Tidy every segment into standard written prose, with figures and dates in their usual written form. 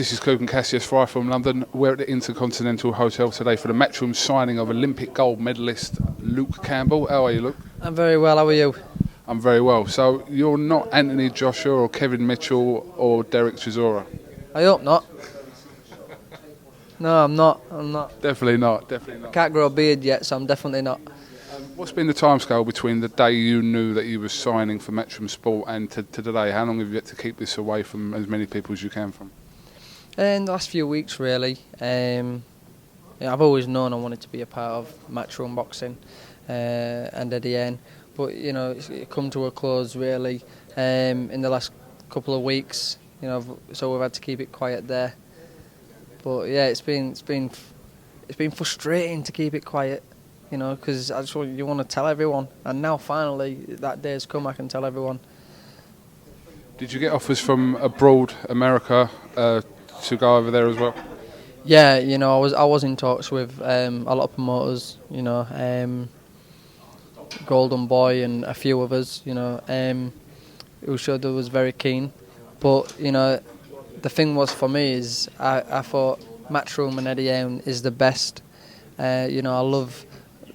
this is KUGAN CASSIUS for iFILM London. We're at the Intercontinental Hotel today for the Matchroom signing of Olympic gold medalist Luke Campbell. How are you, Luke? I'm very well, how are you? I'm very well. So you're not Anthony Joshua or Kevin Mitchell or Derek Chisora? I hope not. No, I'm not. Definitely not, definitely I not. can't grow a beard yet, so I'm definitely not. What's been the timescale between the day you knew that you were signing for Matchroom Sport and to today? How long have you had to keep this away from as many people as you can from? In the last few weeks, really. I've always known I wanted to be a part of Matchroom boxing and Eddie N, but you know, it's come to a close really in the last couple of weeks. You know, so we've had to keep it quiet there. But yeah, it's been frustrating to keep it quiet. You know, because you want to tell everyone, and now finally that day's come. I can tell everyone. Did you get offers from abroad, America, to go over there as well? Yeah, you know, I was in talks with a lot of promoters. You know, Golden Boy and a few others. You know, who showed I was very keen. But you know, the thing was for me is I thought Matchroom and Eddie N is the best. You know, I love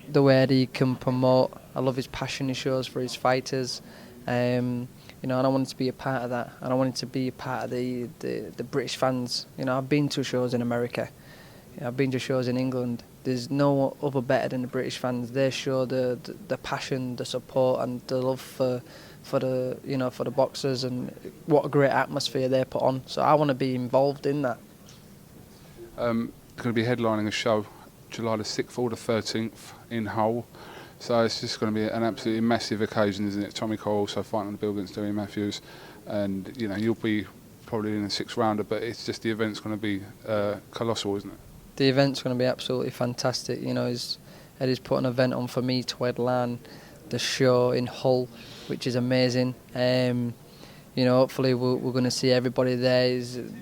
the way Eddie can promote. I love his passion he shows for his fighters. You know, and I wanted to be a part of that, and I wanted to be a part of the British fans. You know, I've been to shows in America, you know, I've been to shows in England. There's no other better than the British fans. They show the passion, the support, and the love for the boxers, and what a great atmosphere they put on. So I want to be involved in that. Going to be headlining a show July the 6th or the 13th in Hull. So it's just going to be an absolutely massive occasion, isn't it? Tommy Cole also fighting on the bill against Dewey Matthews, and you know, you'll be probably in the 6th rounder, but it's just the event's going to be colossal, isn't it? The event's going to be absolutely fantastic. You know, Eddie's put an event on for me to headline the show in Hull, which is amazing. You know, hopefully we're going to see everybody there.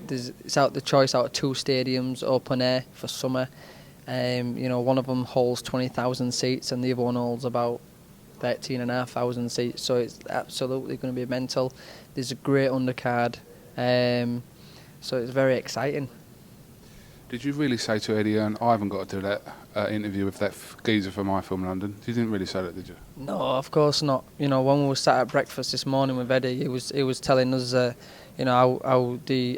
It's out the choice out of 2 stadiums, open air for summer. You know, one of them holds 20,000 seats and the other one holds about 13,500 seats, so it's absolutely going to be mental. There's a great undercard, so it's very exciting. Did you really say to Eddie, I haven't got to do that interview with that geezer from iFILM London? You didn't really say that, did you? No, of course not. You know, when we were sat at breakfast this morning with Eddie, he was telling us, you know, how the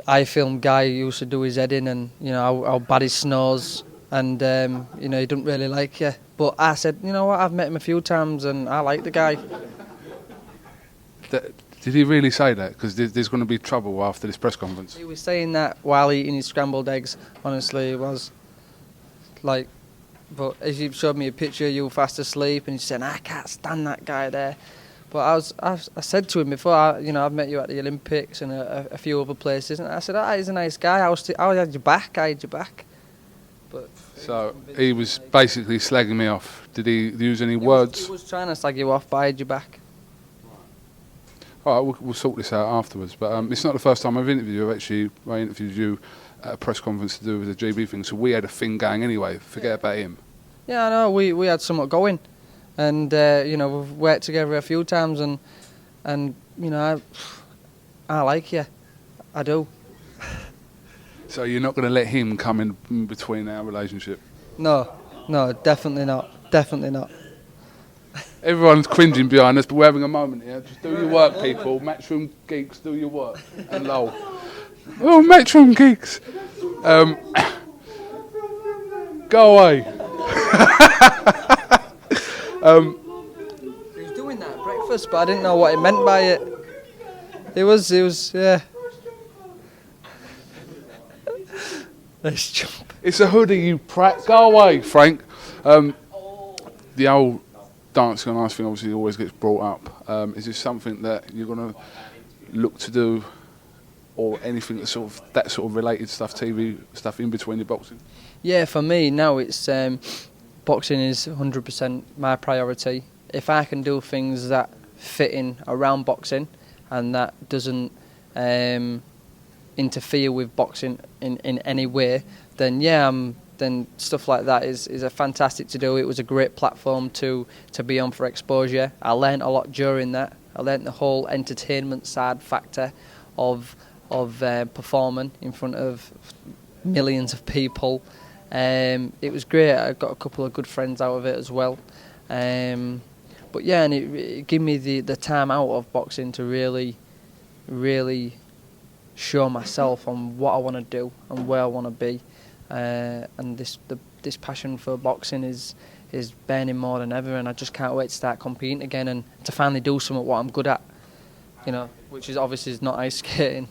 iFILM guy used to do his head in, and you know how bad he snores, and you know, he didn't really like you. But I said, you know what, I've met him a few times and I like the guy. Did he really say that? Because there's going to be trouble after this press conference. He was saying that while eating his scrambled eggs. Honestly, it was like, but as you showed me a picture, you were fast asleep, and he said, I can't stand that guy there. But I said to him before, you know, I've met you at the Olympics and a few other places, and I said, he's a nice guy. I had your back. But so he was basically slagging me off. Did he use any words? He was trying to slag you off, but I had your back. All right, we'll sort this out afterwards. But it's not the first time I've interviewed you. I interviewed you at a press conference to do with the GB thing, so we had a thing going anyway. Forget about him. Yeah, I know. We had something going. And you know, we've worked together a few times, and you know, I like you, I do. So you're not going to let him come in between our relationship? No, definitely not, Everyone's cringing behind us, but we're having a moment here. Just do your work, people. Matchroom geeks, do your work. And lol. Oh, Matchroom geeks. Go away. He was doing that at breakfast, but I didn't know what he meant by it. It was, yeah. Let's jump. It's a hoodie, you prat. Go away, Frank. The old dancing on ice thing obviously always gets brought up. Is this something that you're going to look to do, or anything that sort of related stuff, TV stuff in between your boxing? Yeah, for me now it's boxing is 100% my priority. If I can do things that fit in around boxing and that doesn't interfere with boxing in any way, then yeah, then stuff like that is a fantastic to do. It was a great platform to be on for exposure. I learnt a lot during that. I learnt the whole entertainment side factor of performing in front of millions of people. It was great. I got a couple of good friends out of it as well. But yeah, and it gave me the time out of boxing to really show myself on what I want to do and where I want to be. And this passion for boxing is burning more than ever, and I just can't wait to start competing again and to finally do something what I'm good at, which is obviously not ice skating.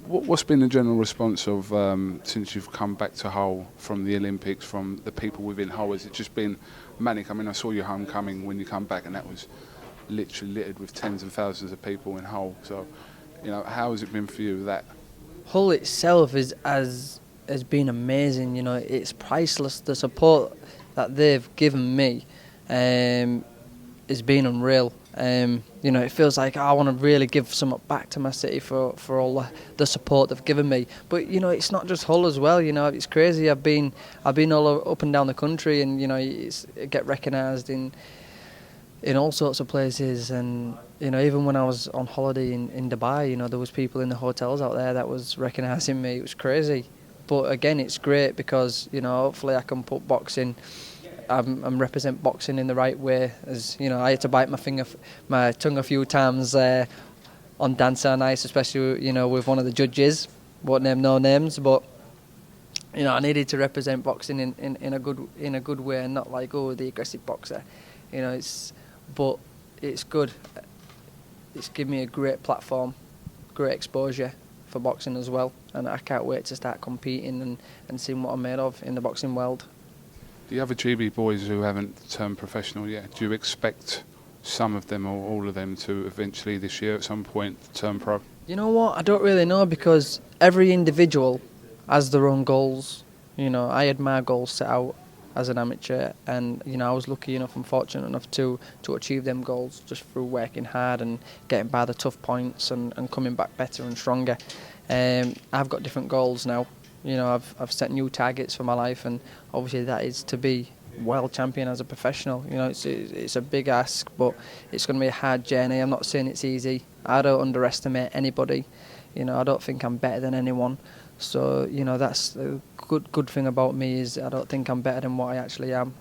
What's been the general response of since you've come back to Hull from the Olympics, from the people within Hull? Has it just been manic? I mean, I saw your homecoming when you come back, and that was literally littered with tens of thousands of people in Hull. So, how has it been for you, that? Hull itself has been amazing. It's priceless. The support that they've given me has been unreal. It feels like I want to really give something back to my city for all the support they've given me. But it's not just Hull as well. It's crazy. I've been all up and down the country, and I get recognised in all sorts of places. And even when I was on holiday in Dubai, there was people in the hotels out there that was recognising me. It was crazy. But again, it's great because hopefully I can put boxing. I'm represent boxing in the right way. As I had to bite my tongue a few times on Dancer on Ice, especially with one of the judges. Won't name no names, but I needed to represent boxing in a good way, and not like the aggressive boxer. But it's good. It's given me a great platform, great exposure for boxing as well, and I can't wait to start competing and seeing what I'm made of in the boxing world. The other GB boys who haven't turned professional yet, do you expect some of them or all of them to eventually this year at some point turn pro? You know what? I don't really know, because every individual has their own goals. I had my goals set out as an amateur, and I was lucky enough and fortunate enough to achieve them goals just through working hard and getting by the tough points and coming back better and stronger. I've got different goals now. I've set new targets for my life, and obviously that is to be world champion as a professional. It's a big ask, but it's going to be a hard journey. I'm not saying it's easy. I don't underestimate anybody. I don't think I'm better than anyone. So that's the good thing about me, is I don't think I'm better than what I actually am.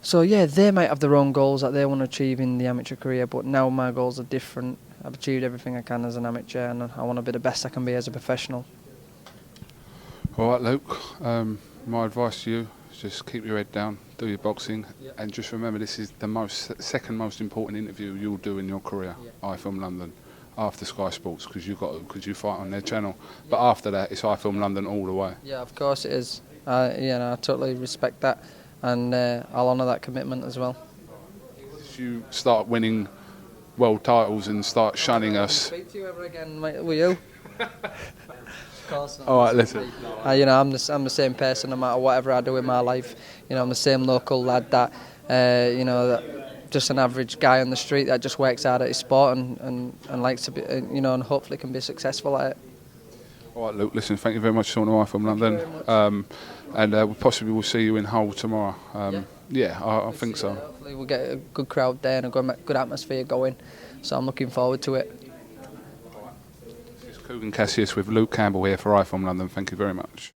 So yeah, they might have their own goals that they want to achieve in the amateur career, but now my goals are different. I've achieved everything I can as an amateur, and I want to be the best I can be as a professional. All right, Luke. My advice to you is just keep your head down, do your boxing, and just remember this is the second most important interview you'll do in your career. iFILM London, after Sky Sports, because you fight on their channel. But after that, it's iFILM London all the way. Yeah, of course it is. I totally respect that, and I'll honour that commitment as well. If you start winning world titles and start shunning us. Speak to you ever again, mate? Will you? Of course not. All right, listen. I'm the same person no matter whatever I do in my life. I'm the same local lad that just an average guy on the street that just works hard at his sport and likes to be, and hopefully can be successful at it. All right, Luke. Listen, thank you very much for talking to iFILM London, and we possibly will see you in Hull tomorrow. I think so. Hopefully we'll get a good crowd there and a good atmosphere going, so I'm looking forward to it. This is KUGAN CASSIUS with Luke Campbell here for iFILM London. Thank you very much.